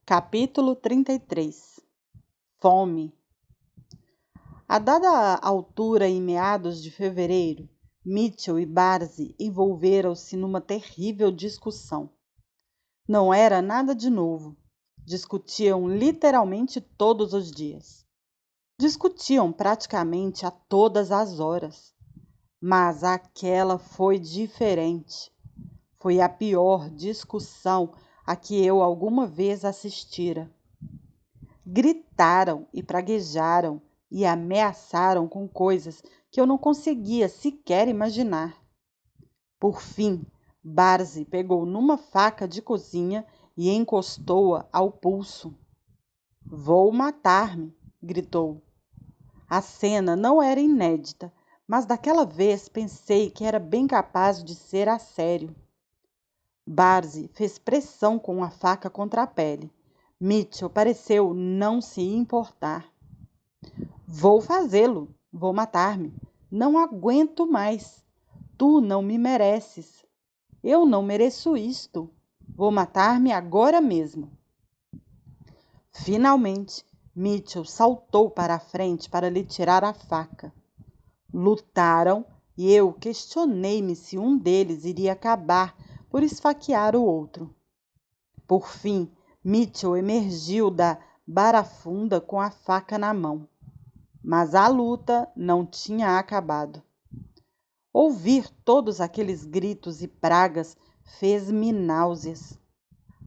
Capítulo 33. Fome. A dada altura, em meados de fevereiro, Mitchell e Barzy envolveram-se numa terrível discussão. Não era nada de novo. Discutiam literalmente todos os dias. Discutiam praticamente a todas as horas. Mas aquela foi diferente. Foi a pior discussão a que eu alguma vez assistira. Gritaram e praguejaram e ameaçaram com coisas que eu não conseguia sequer imaginar. Por fim, Barzy pegou numa faca de cozinha e encostou-a ao pulso. "Vou matar-me", gritou. A cena não era inédita, mas daquela vez pensei que era bem capaz de ser a sério. Barzy fez pressão com a faca contra a pele. Mitchell pareceu não se importar. "Vou fazê-lo, vou matar-me. Não aguento mais. Tu não me mereces. Eu não mereço isto. Vou matar-me agora mesmo." Finalmente, Mitchell saltou para a frente para lhe tirar a faca. Lutaram e eu questionei-me se um deles iria acabar por esfaquear o outro. Por fim, Mitchell emergiu da barafunda com a faca na mão. Mas a luta não tinha acabado. Ouvir todos aqueles gritos e pragas fez-me náuseas.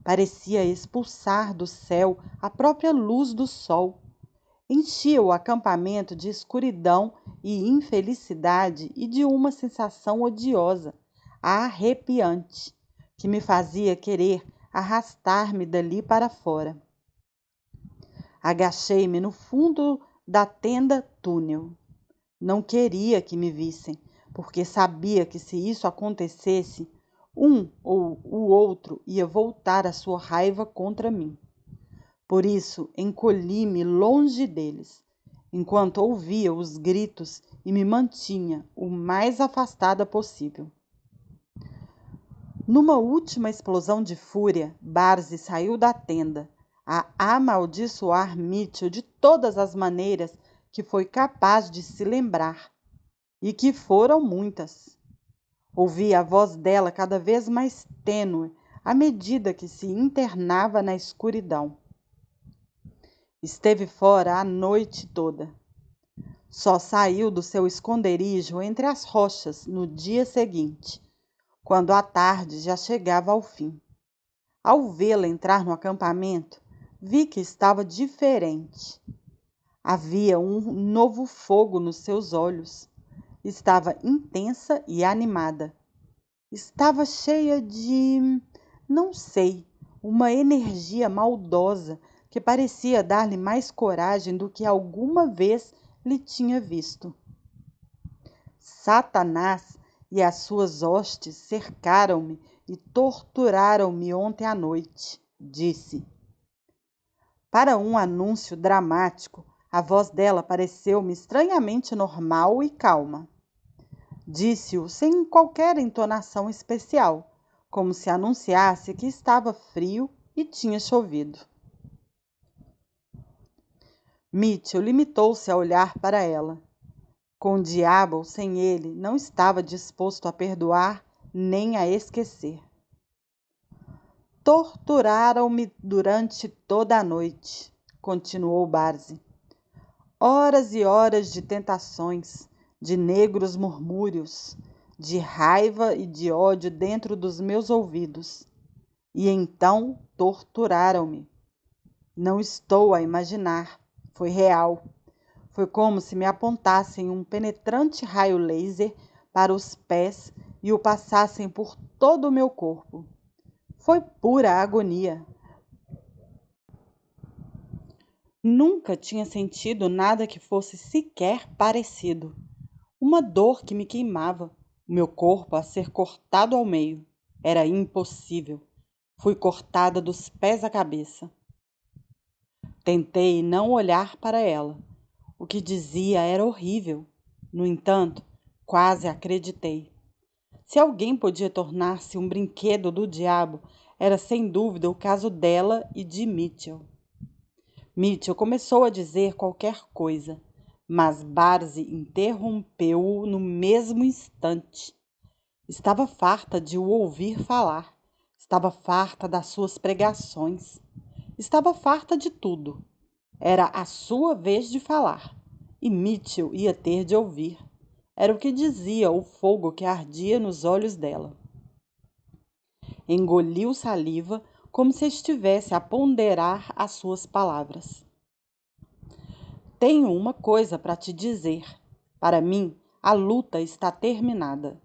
Parecia expulsar do céu a própria luz do sol. Enchia o acampamento de escuridão e infelicidade e de uma sensação odiosa, arrepiante, que me fazia querer arrastar-me dali para fora. Agachei-me no fundo da tenda-túnel. Não queria que me vissem, porque sabia que se isso acontecesse, um ou o outro ia voltar a sua raiva contra mim. Por isso, encolhi-me longe deles, enquanto ouvia os gritos e me mantinha o mais afastada possível. Numa última explosão de fúria, Barzy saiu da tenda, a amaldiçoar Mitchell de todas as maneiras que foi capaz de se lembrar, e que foram muitas. Ouvi a voz dela cada vez mais tênue à medida que se internava na escuridão. Esteve fora a noite toda. Só saiu do seu esconderijo entre as rochas no dia seguinte, quando a tarde já chegava ao fim. Ao vê-la entrar no acampamento, vi que estava diferente. Havia um novo fogo nos seus olhos. Estava intensa e animada. Estava cheia de, não sei, uma energia maldosa que parecia dar-lhe mais coragem do que alguma vez lhe tinha visto. Satanás e as suas hostes cercaram-me e torturaram-me ontem à noite, disse. Para um anúncio dramático, a voz dela pareceu-me estranhamente normal e calma. Disse-o sem qualquer entonação especial, como se anunciasse que estava frio e tinha chovido. Mitchell limitou-se a olhar para ela. Com o diabo sem ele, não estava disposto a perdoar nem a esquecer. Torturaram-me durante toda a noite, continuou Barzy. Horas e horas de tentações, de negros murmúrios, de raiva e de ódio dentro dos meus ouvidos. E então torturaram-me. Não estou a imaginar. Foi real. Foi como se me apontassem um penetrante raio laser para os pés e o passassem por todo o meu corpo. Foi pura agonia. Nunca tinha sentido nada que fosse sequer parecido. Uma dor que me queimava, o meu corpo a ser cortado ao meio. Era impossível. Fui cortada dos pés à cabeça. Tentei não olhar para ela. O que dizia era horrível. No entanto, quase acreditei. Se alguém podia tornar-se um brinquedo do diabo, Era sem dúvida o caso dela e de Mitchell. Mitchell começou a dizer qualquer coisa, mas Barzi interrompeu-o no mesmo instante. Estava farta de o ouvir falar, estava farta das suas pregações, estava farta de tudo. Era a sua vez de falar, e Mitchell ia ter de ouvir. Era o que dizia o fogo que ardia nos olhos dela. Engoliu saliva como se estivesse a ponderar as suas palavras. Tenho uma coisa para te dizer. Para mim, a luta está terminada.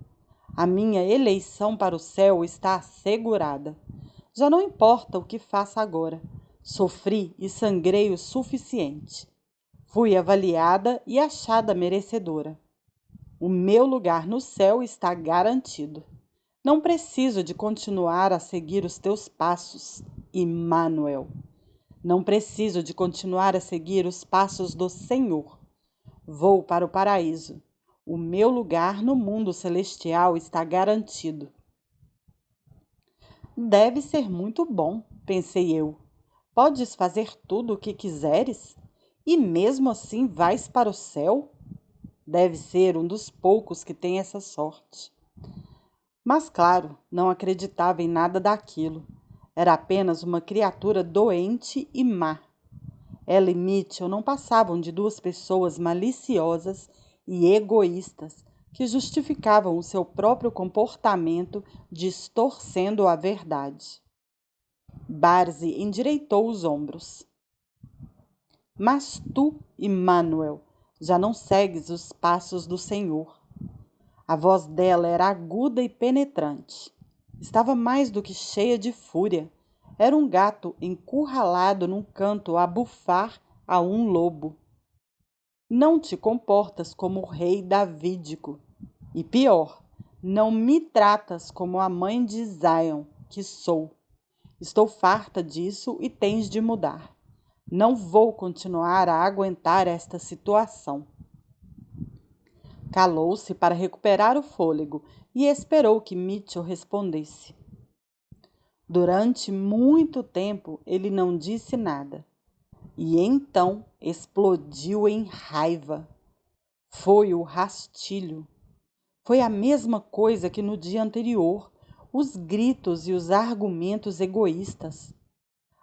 A minha eleição para o céu está assegurada. Já não importa o que faça agora. Sofri e sangrei o suficiente. Fui avaliada e achada merecedora. O meu lugar no céu está garantido. Não preciso de continuar a seguir os teus passos, Immanuel. Não preciso de continuar a seguir os passos do Senhor. Vou para o paraíso. O meu lugar no mundo celestial está garantido. Deve ser muito bom, pensei eu. Podes fazer tudo o que quiseres? E mesmo assim vais para o céu? Deve ser um dos poucos que tem essa sorte. Mas, claro, não acreditava em nada daquilo. Era apenas uma criatura doente e má. Ela e Mitchell não passavam de duas pessoas maliciosas e egoístas que justificavam o seu próprio comportamento distorcendo a verdade. Barzi endireitou os ombros. Mas tu, Immanuel, já não segues os passos do Senhor. A voz dela era aguda e penetrante. Estava mais do que cheia de fúria. Era um gato encurralado num canto a bufar a um lobo. Não te comportas como o rei davídico. E pior, não me tratas como a mãe de Zion, que sou. Estou farta disso e tens de mudar. Não vou continuar a aguentar esta situação. Calou-se para recuperar o fôlego e esperou que Mitchell respondesse. Durante muito tempo ele não disse nada. E então explodiu em raiva. Foi o rastilho. Foi a mesma coisa que no dia anterior, os gritos e os argumentos egoístas.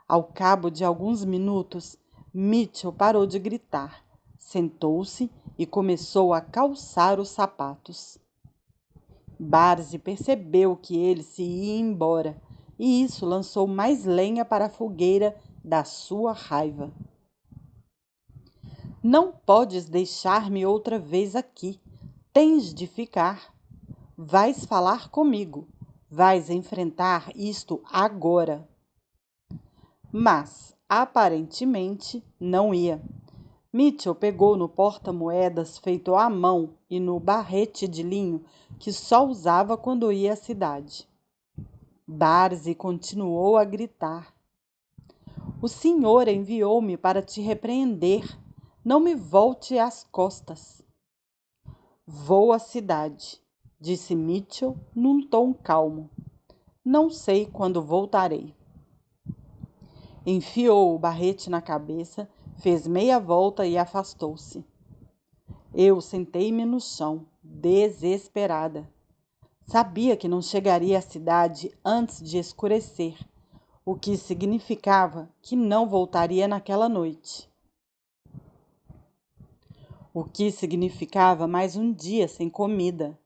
Ao cabo de alguns minutos, Mitchell parou de gritar, sentou-se e começou a calçar os sapatos. Barzi percebeu que ele se ia embora, e isso lançou mais lenha para a fogueira da sua raiva. Não podes deixar-me outra vez aqui. Tens de ficar. Vais falar comigo. Vais enfrentar isto agora. Mas, aparentemente, não ia. Mitchell pegou no porta-moedas feito à mão e no barrete de linho que só usava quando ia à cidade. Barzi continuou a gritar. O senhor enviou-me para te repreender. Não me volte às costas. Vou à cidade, disse Mitchell num tom calmo. Não sei quando voltarei. Enfiou o barrete na cabeça, fez meia volta e afastou-se. Eu sentei-me no chão, desesperada. Sabia que não chegaria à cidade antes de escurecer, o que significava que não voltaria naquela noite. O que significava mais um dia sem comida.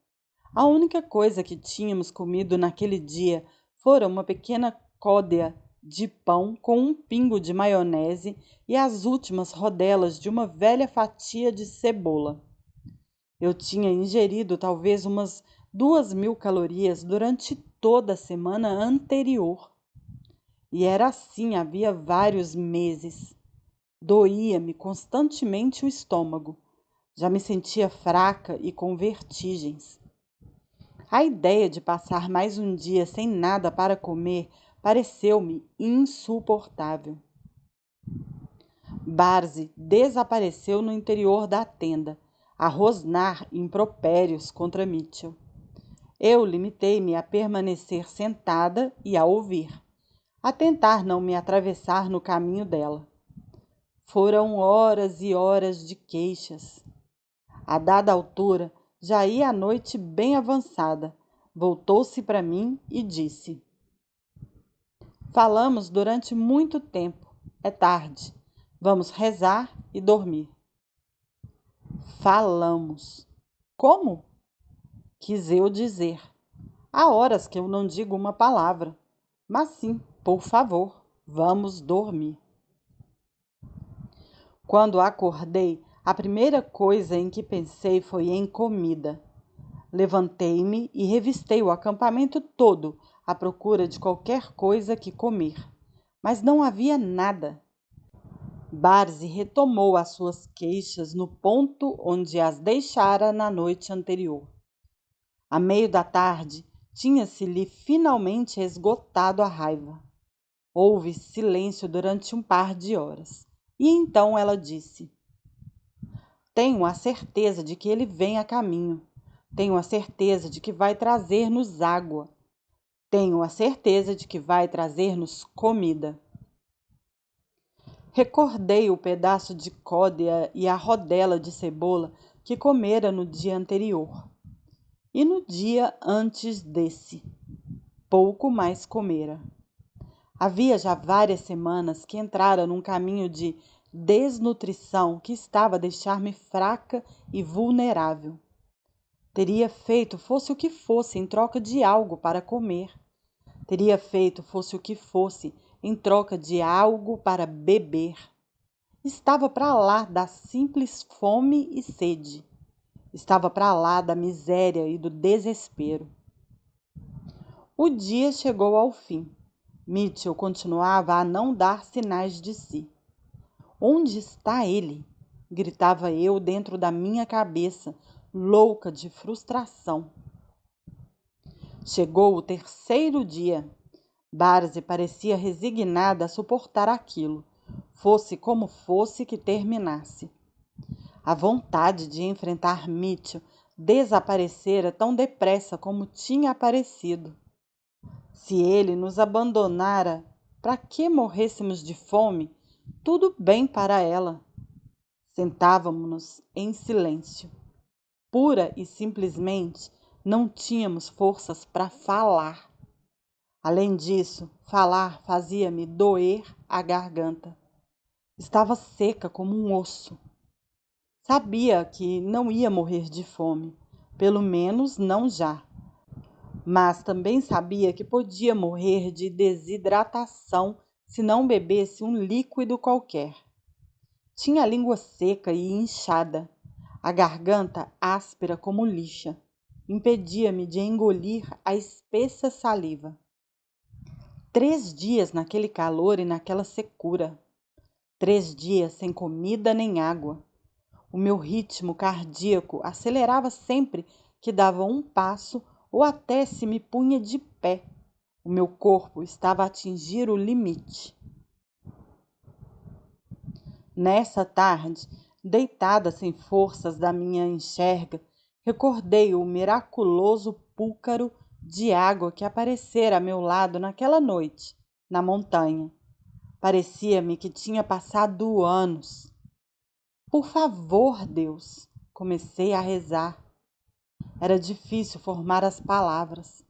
A única coisa que tínhamos comido naquele dia fora uma pequena côdea de pão com um pingo de maionese e as últimas rodelas de uma velha fatia de cebola. Eu tinha ingerido talvez umas 2.000 calorias durante toda a semana anterior. E era assim havia vários meses. Doía-me constantemente o estômago. Já me sentia fraca e com vertigens. A ideia de passar mais um dia sem nada para comer pareceu-me insuportável. Barzi desapareceu no interior da tenda, a rosnar impropérios contra Mitchell. Eu limitei-me a permanecer sentada e a ouvir, a tentar não me atravessar no caminho dela. Foram horas e horas de queixas. A dada altura, já ia a noite bem avançada. Voltou-se para mim e disse: Falamos durante muito tempo. É tarde. Vamos rezar e dormir. Falamos. Como? Quis eu dizer. Há horas que eu não digo uma palavra. Mas sim, por favor, vamos dormir. Quando acordei, a primeira coisa em que pensei foi em comida. Levantei-me e revistei o acampamento todo à procura de qualquer coisa que comer. Mas não havia nada. Barzi retomou as suas queixas no ponto onde as deixara na noite anterior. A meio da tarde, tinha-se-lhe finalmente esgotado a raiva. Houve silêncio durante um par de horas. E então ela disse: Tenho a certeza de que ele vem a caminho. Tenho a certeza de que vai trazer-nos água. Tenho a certeza de que vai trazer-nos comida. Recordei o pedaço de códea e a rodela de cebola que comera no dia anterior. E no dia antes desse, pouco mais comera. Havia já várias semanas que entrara num caminho de desnutrição que estava a deixar-me fraca e vulnerável. Teria feito fosse o que fosse em troca de algo para comer. Teria feito fosse o que fosse em troca de algo para beber. Estava para lá da simples fome e sede. Estava para lá da miséria e do desespero. O dia chegou ao fim. Mitchell continuava a não dar sinais de si. Onde está ele? Gritava eu dentro da minha cabeça, louca de frustração. Chegou o terceiro dia. Barzi parecia resignada a suportar aquilo, fosse como fosse que terminasse. A vontade de enfrentar Mitchell desaparecera tão depressa como tinha aparecido. Se ele nos abandonara, para que morrêssemos de fome, tudo bem para ela. Sentávamos-nos em silêncio. Pura e simplesmente não tínhamos forças para falar. Além disso, falar fazia-me doer a garganta. Estava seca como um osso. Sabia que não ia morrer de fome, pelo menos não já. Mas também sabia que podia morrer de desidratação se não bebesse um líquido qualquer. Tinha a língua seca e inchada, a garganta áspera como lixa. Impedia-me de engolir a espessa saliva. 3 dias naquele calor e naquela secura. 3 dias sem comida nem água. O meu ritmo cardíaco acelerava sempre que dava um passo ou até se me punha de pé. O meu corpo estava a atingir o limite. Nessa tarde, deitada sem forças da minha enxerga, recordei o miraculoso púlcaro de água que aparecera a meu lado naquela noite, na montanha. Parecia-me que tinha passado anos. Por favor, Deus, comecei a rezar. Era difícil formar as palavras.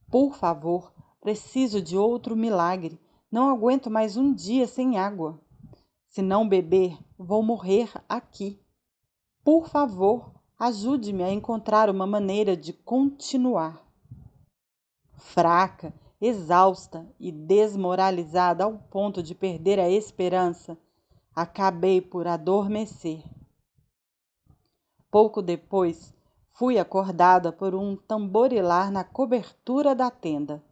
Por favor, preciso de outro milagre. Não aguento mais um dia sem água. Se não beber, vou morrer aqui. Por favor, ajude-me a encontrar uma maneira de continuar. Fraca, exausta e desmoralizada ao ponto de perder a esperança, acabei por adormecer. Pouco depois, fui acordada por um tamborilar na cobertura da tenda.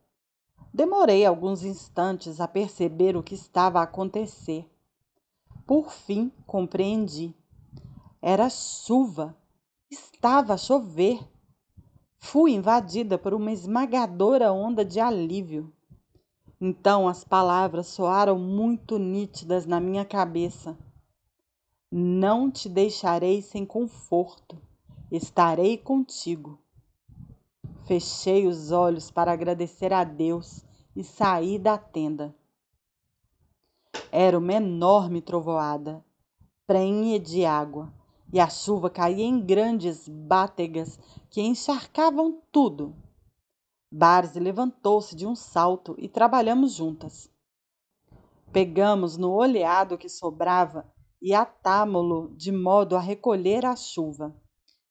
Demorei alguns instantes a perceber o que estava a acontecer. Por fim, compreendi. Era chuva. Estava a chover. Fui invadida por uma esmagadora onda de alívio. Então as palavras soaram muito nítidas na minha cabeça. Não te deixarei sem conforto. Estarei contigo. Fechei os olhos para agradecer a Deus e saí da tenda. Era uma enorme trovoada, prenhe de água, e a chuva caía em grandes bátegas que encharcavam tudo. Barzi levantou-se de um salto e trabalhamos juntas. Pegamos no oleado que sobrava e atámo-lo de modo a recolher a chuva.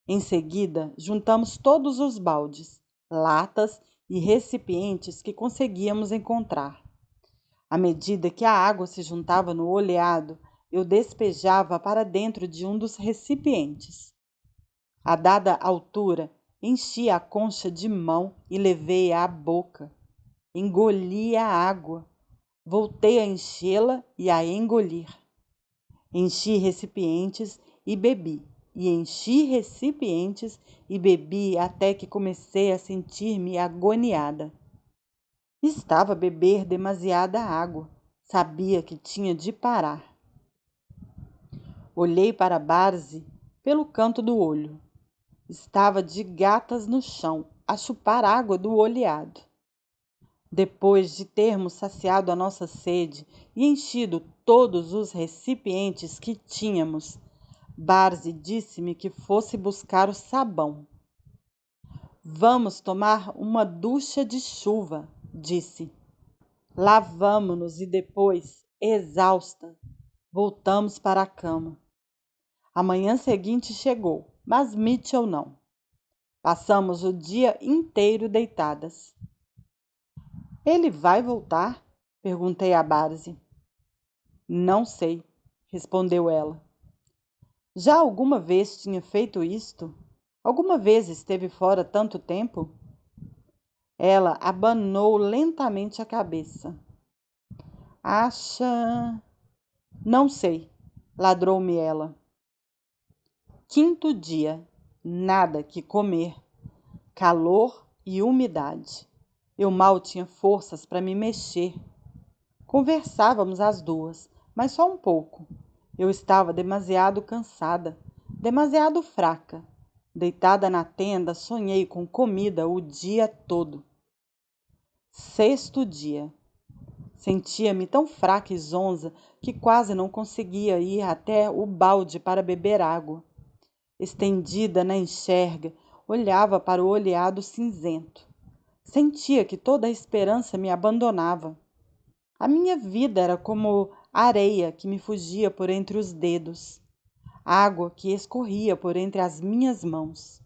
Em seguida, juntamos todos os baldes, latas e recipientes que conseguíamos encontrar. À medida que a água se juntava no oleado, eu despejava para dentro de um dos recipientes. A dada altura, enchi a concha de mão e levei-a à boca. Engoli a água. Voltei a enchê-la e a engolir. Enchi recipientes e bebi. E enchi recipientes e bebi até que comecei a sentir-me agoniada. Estava a beber demasiada água. Sabia que tinha de parar. Olhei para Barzi pelo canto do olho. Estava de gatas no chão, a chupar água do oleado. Depois de termos saciado a nossa sede e enchido todos os recipientes que tínhamos, Barzi disse-me que fosse buscar o sabão. Vamos tomar uma ducha de chuva, disse. Lavamo-nos e depois, exausta, voltamos para a cama. A manhã seguinte chegou, mas Mitchell não. Passamos o dia inteiro deitadas. Ele vai voltar? Perguntei a Barzi. Não sei, respondeu ela. Já alguma vez tinha feito isto? Alguma vez esteve fora tanto tempo? Ela abanou lentamente a cabeça. Acha... Não sei, ladrou-me ela. Quinto dia, nada que comer, calor e umidade. Eu mal tinha forças para me mexer. Conversávamos as duas, mas só um pouco. Eu estava demasiado cansada, demasiado fraca. Deitada na tenda, sonhei com comida o dia todo. Sexto dia. Sentia-me tão fraca e zonza que quase não conseguia ir até o balde para beber água. Estendida na enxerga, olhava para o oleado cinzento. Sentia que toda a esperança me abandonava. A minha vida era como areia que me fugia por entre os dedos, água que escorria por entre as minhas mãos.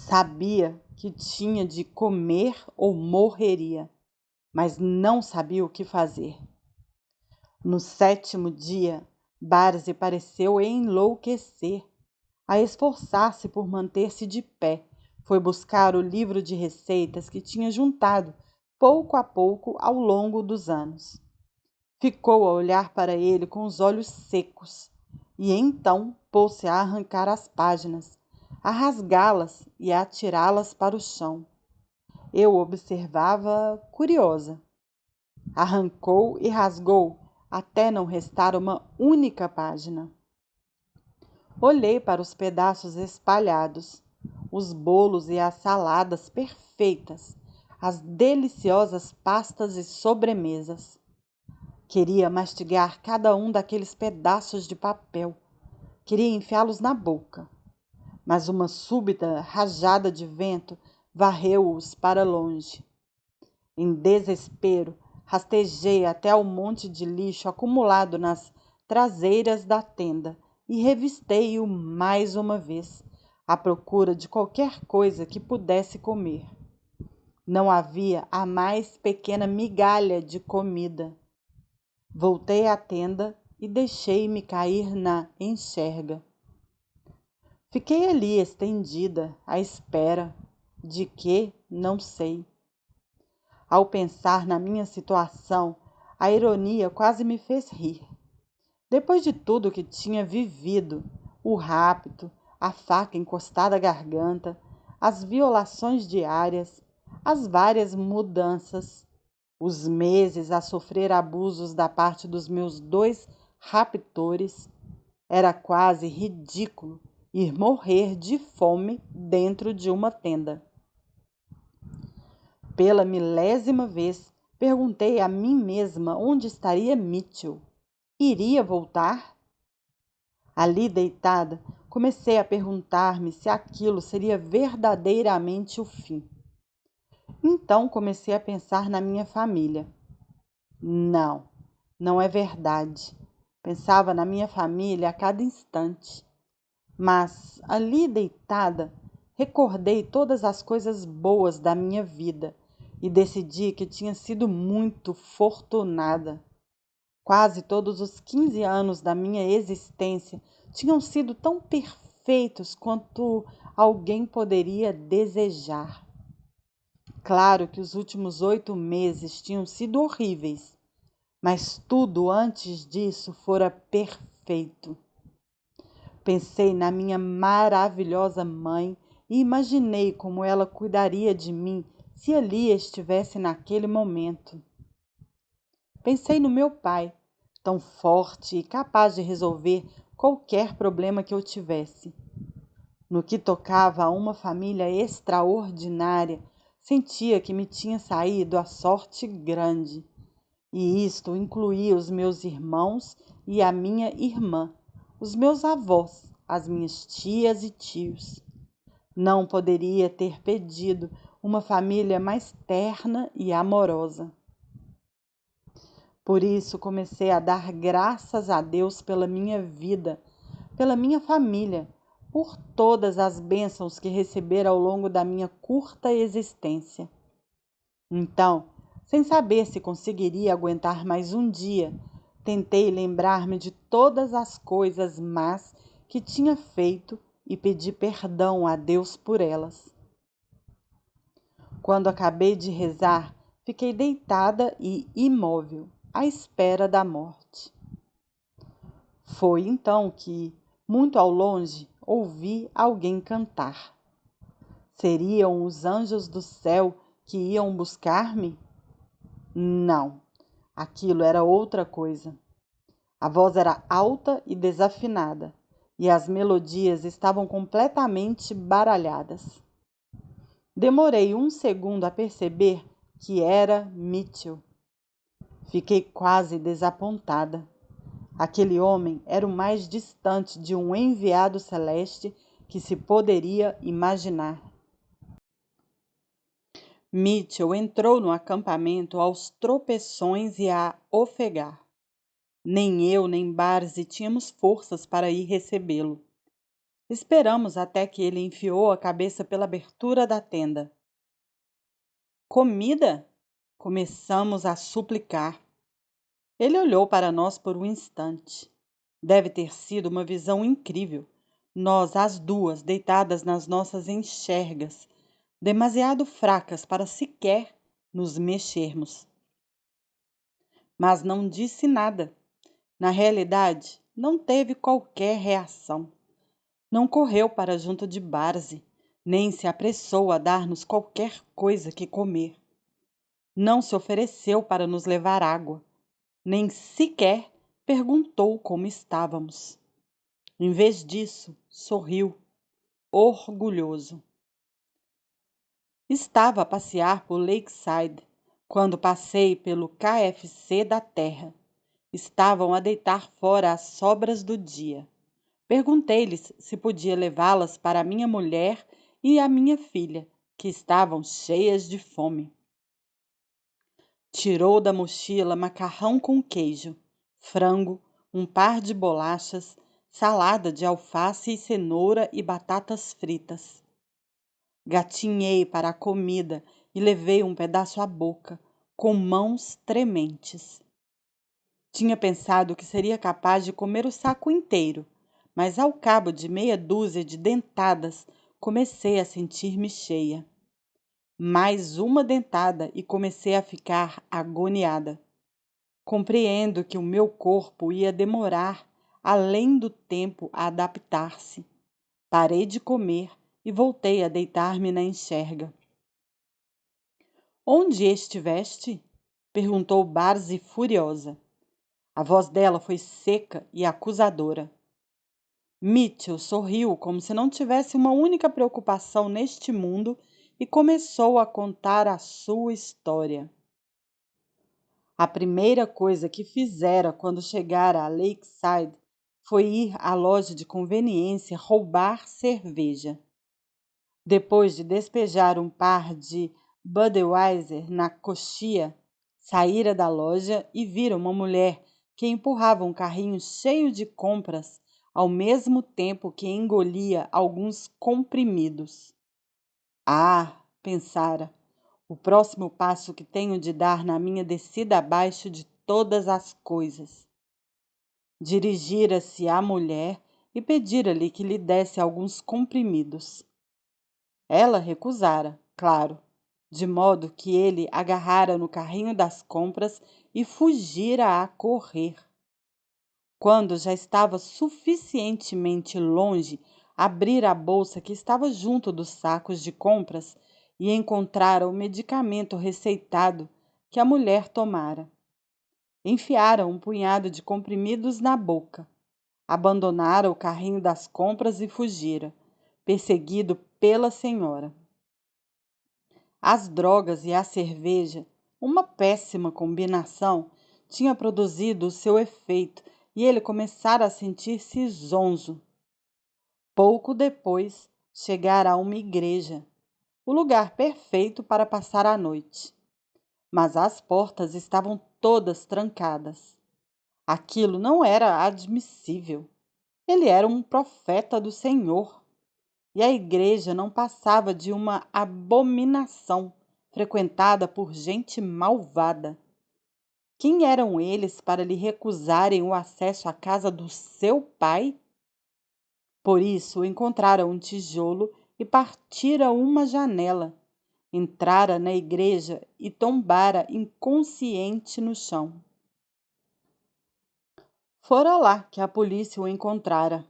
Sabia que tinha de comer ou morreria, mas não sabia o que fazer. No sétimo dia, Barzi pareceu enlouquecer. A esforçar-se por manter-se de pé, foi buscar o livro de receitas que tinha juntado pouco a pouco ao longo dos anos. Ficou a olhar para ele com os olhos secos e então pôs-se a arrancar as páginas, a rasgá-las e a atirá-las para o chão. Eu observava curiosa. Arrancou e rasgou até não restar uma única página. Olhei para os pedaços espalhados, os bolos e as saladas perfeitas, as deliciosas pastas e sobremesas. Queria mastigar cada um daqueles pedaços de papel. Queria enfiá-los na boca. Mas uma súbita rajada de vento varreu-os para longe. Em desespero, rastejei até ao monte de lixo acumulado nas traseiras da tenda e revistei-o mais uma vez, à procura de qualquer coisa que pudesse comer. Não havia a mais pequena migalha de comida. Voltei à tenda e deixei-me cair na enxerga. Fiquei ali estendida, à espera. De que, não sei. Ao pensar na minha situação, a ironia quase me fez rir. Depois de tudo que tinha vivido, o rapto, a faca encostada à garganta, as violações diárias, as várias mudanças, os meses a sofrer abusos da parte dos meus 2 raptores, era quase ridículo ir morrer de fome dentro de uma tenda. Pela milésima vez, perguntei a mim mesma onde estaria Mitchell. Iria voltar? Ali deitada, comecei a perguntar-me se aquilo seria verdadeiramente o fim. Então comecei a pensar na minha família. Não, não é verdade. Pensava na minha família a cada instante. Mas, ali deitada, recordei todas as coisas boas da minha vida e decidi que tinha sido muito fortunada. Quase todos os 15 anos da minha existência tinham sido tão perfeitos quanto alguém poderia desejar. Claro que os últimos 8 meses tinham sido horríveis, mas tudo antes disso fora perfeito. Pensei na minha maravilhosa mãe e imaginei como ela cuidaria de mim se ali estivesse naquele momento. Pensei no meu pai, tão forte e capaz de resolver qualquer problema que eu tivesse. No que tocava a uma família extraordinária, sentia que me tinha saído a sorte grande. E isto incluía os meus irmãos e a minha irmã, os meus avós, as minhas tias e tios. Não poderia ter pedido uma família mais terna e amorosa. Por isso comecei a dar graças a Deus pela minha vida, pela minha família, por todas as bênçãos que recebera ao longo da minha curta existência. Então, sem saber se conseguiria aguentar mais um dia, tentei lembrar-me de todas as coisas más que tinha feito e pedi perdão a Deus por elas. Quando acabei de rezar, fiquei deitada e imóvel, à espera da morte. Foi então que, muito ao longe, ouvi alguém cantar. Seriam os anjos do céu que iam buscar-me? Não, aquilo era outra coisa. A voz era alta e desafinada, e as melodias estavam completamente baralhadas. Demorei um segundo a perceber que era Mitchell. Fiquei quase desapontada. Aquele homem era o mais distante de um enviado celeste que se poderia imaginar. Mitchell entrou no acampamento aos tropeções e a ofegar. Nem eu nem Barzi tínhamos forças para ir recebê-lo. Esperamos até que ele enfiou a cabeça pela abertura da tenda. Comida? Começamos a suplicar. Ele olhou para nós por um instante. Deve ter sido uma visão incrível. Nós, as duas, deitadas nas nossas enxergas, demasiado fracas para sequer nos mexermos. Mas não disse nada. Na realidade, não teve qualquer reação. Não correu para junto de Barzi, nem se apressou a dar-nos qualquer coisa que comer. Não se ofereceu para nos levar água, nem sequer perguntou como estávamos. Em vez disso, sorriu, orgulhoso. Estava a passear por Lakeside, quando passei pelo KFC da terra. Estavam a deitar fora as sobras do dia. Perguntei-lhes se podia levá-las para minha mulher e a minha filha, que estavam cheias de fome. Tirou da mochila macarrão com queijo, frango, um par de bolachas, salada de alface e cenoura e batatas fritas. Gatinhei para a comida e levei um pedaço à boca, com mãos trementes. Tinha pensado que seria capaz de comer o saco inteiro, mas ao cabo de meia dúzia de dentadas, comecei a sentir-me cheia. Mais uma dentada e comecei a ficar agoniada. Compreendo que o meu corpo ia demorar além do tempo a adaptar-se. Parei de comer e voltei a deitar-me na enxerga. Onde estiveste? Perguntou Barzi furiosa. A voz dela foi seca e acusadora. Mitchell sorriu como se não tivesse uma única preocupação neste mundo e começou a contar a sua história. A primeira coisa que fizera quando chegara a Lakeside foi ir à loja de conveniência roubar cerveja. Depois de despejar um par de Budweiser na coxia, saíra da loja e vira uma mulher que empurrava um carrinho cheio de compras ao mesmo tempo que engolia alguns comprimidos. Ah, pensara, o próximo passo que tenho de dar na minha descida abaixo de todas as coisas. Dirigira-se à mulher e pedira-lhe que lhe desse alguns comprimidos. Ela recusara, claro, de modo que ele agarrara no carrinho das compras e fugira a correr. Quando já estava suficientemente longe, abrira a bolsa que estava junto dos sacos de compras e encontrara o medicamento receitado que a mulher tomara. Enfiara um punhado de comprimidos na boca. Abandonara o carrinho das compras e fugira, perseguido pela senhora. As drogas e a cerveja, uma péssima combinação, tinha produzido o seu efeito e ele começara a sentir-se zonzo. Pouco depois, chegara a uma igreja, o lugar perfeito para passar a noite. Mas as portas estavam todas trancadas. Aquilo não era admissível. Ele era um profeta do Senhor. E a igreja não passava de uma abominação frequentada por gente malvada. Quem eram eles para lhe recusarem o acesso à casa do seu pai? Por isso encontrara um tijolo e partira uma janela. Entrara na igreja e tombara inconsciente no chão. Fora lá que a polícia o encontrara.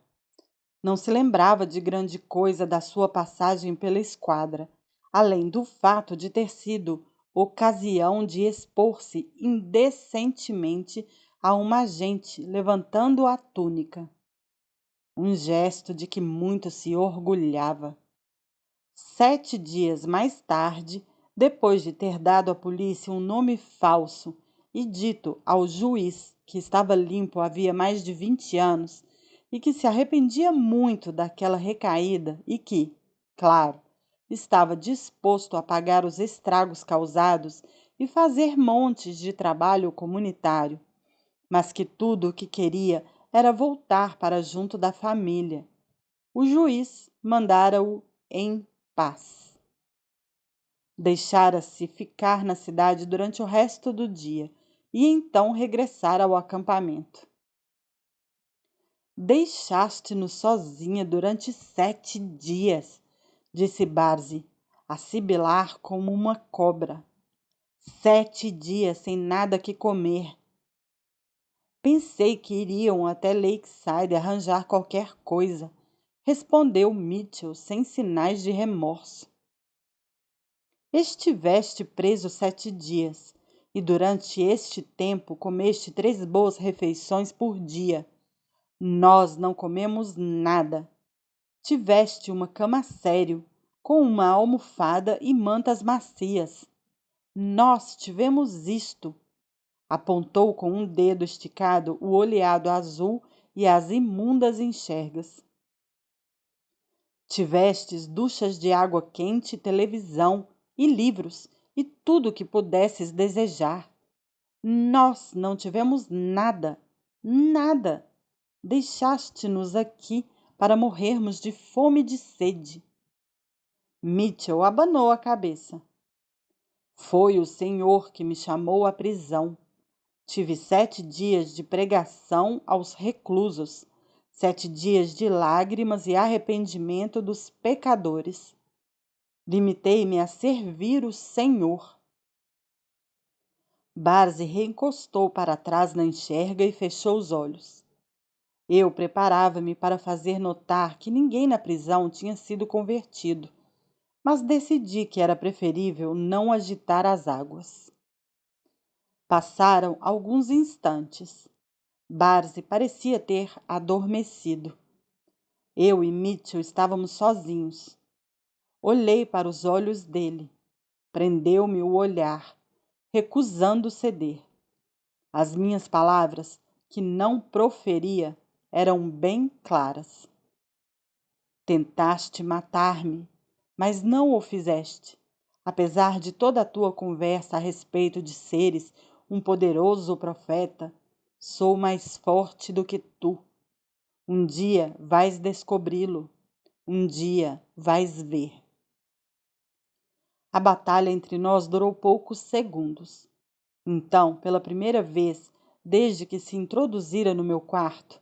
Não se lembrava de grande coisa da sua passagem pela esquadra, além do fato de ter sido ocasião de expor-se indecentemente a uma agente levantando a túnica. Um gesto de que muito se orgulhava. 7 dias mais tarde, depois de ter dado à polícia um nome falso e dito ao juiz que estava limpo havia mais de 20 anos e que se arrependia muito daquela recaída e que, claro, estava disposto a pagar os estragos causados e fazer montes de trabalho comunitário, mas que tudo o que queria era voltar para junto da família. O juiz mandara-o em paz. Deixara-se ficar na cidade durante o resto do dia e então regressar ao acampamento. Deixaste-nos sozinha durante 7 dias, disse Barzi, a sibilar como uma cobra. 7 dias sem nada que comer. Pensei que iriam até Lakeside arranjar qualquer coisa, respondeu Mitchell sem sinais de remorso. Estiveste preso 7 dias, e durante este tempo comeste 3 boas refeições por dia. Nós não comemos nada. Tiveste uma cama sério, com uma almofada e mantas macias. Nós tivemos isto. Apontou com um dedo esticado o oleado azul e as imundas enxergas. Tivestes duchas de água quente, televisão e livros e tudo o que pudesses desejar. Nós não tivemos nada, nada. Deixaste-nos aqui para morrermos de fome e de sede. Mitchell abanou a cabeça. Foi o Senhor que me chamou à prisão. Tive 7 dias de pregação aos reclusos, 7 dias de lágrimas e arrependimento dos pecadores. Limitei-me a servir o Senhor. Barzi reencostou para trás na enxerga e fechou os olhos. Eu preparava-me para fazer notar que ninguém na prisão tinha sido convertido, mas decidi que era preferível não agitar as águas. Passaram alguns instantes. Barzi parecia ter adormecido. Eu e Mitchell estávamos sozinhos. Olhei para os olhos dele. Prendeu-me o olhar, recusando ceder. As minhas palavras, que não proferia, eram bem claras. Tentaste matar-me, mas não o fizeste. Apesar de toda a tua conversa a respeito de seres um poderoso profeta, sou mais forte do que tu. Um dia vais descobri-lo, um dia vais ver. A batalha entre nós durou poucos segundos. Então, pela primeira vez desde que se introduzira no meu quarto,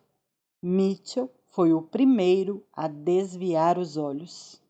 Mitchell foi o primeiro a desviar os olhos.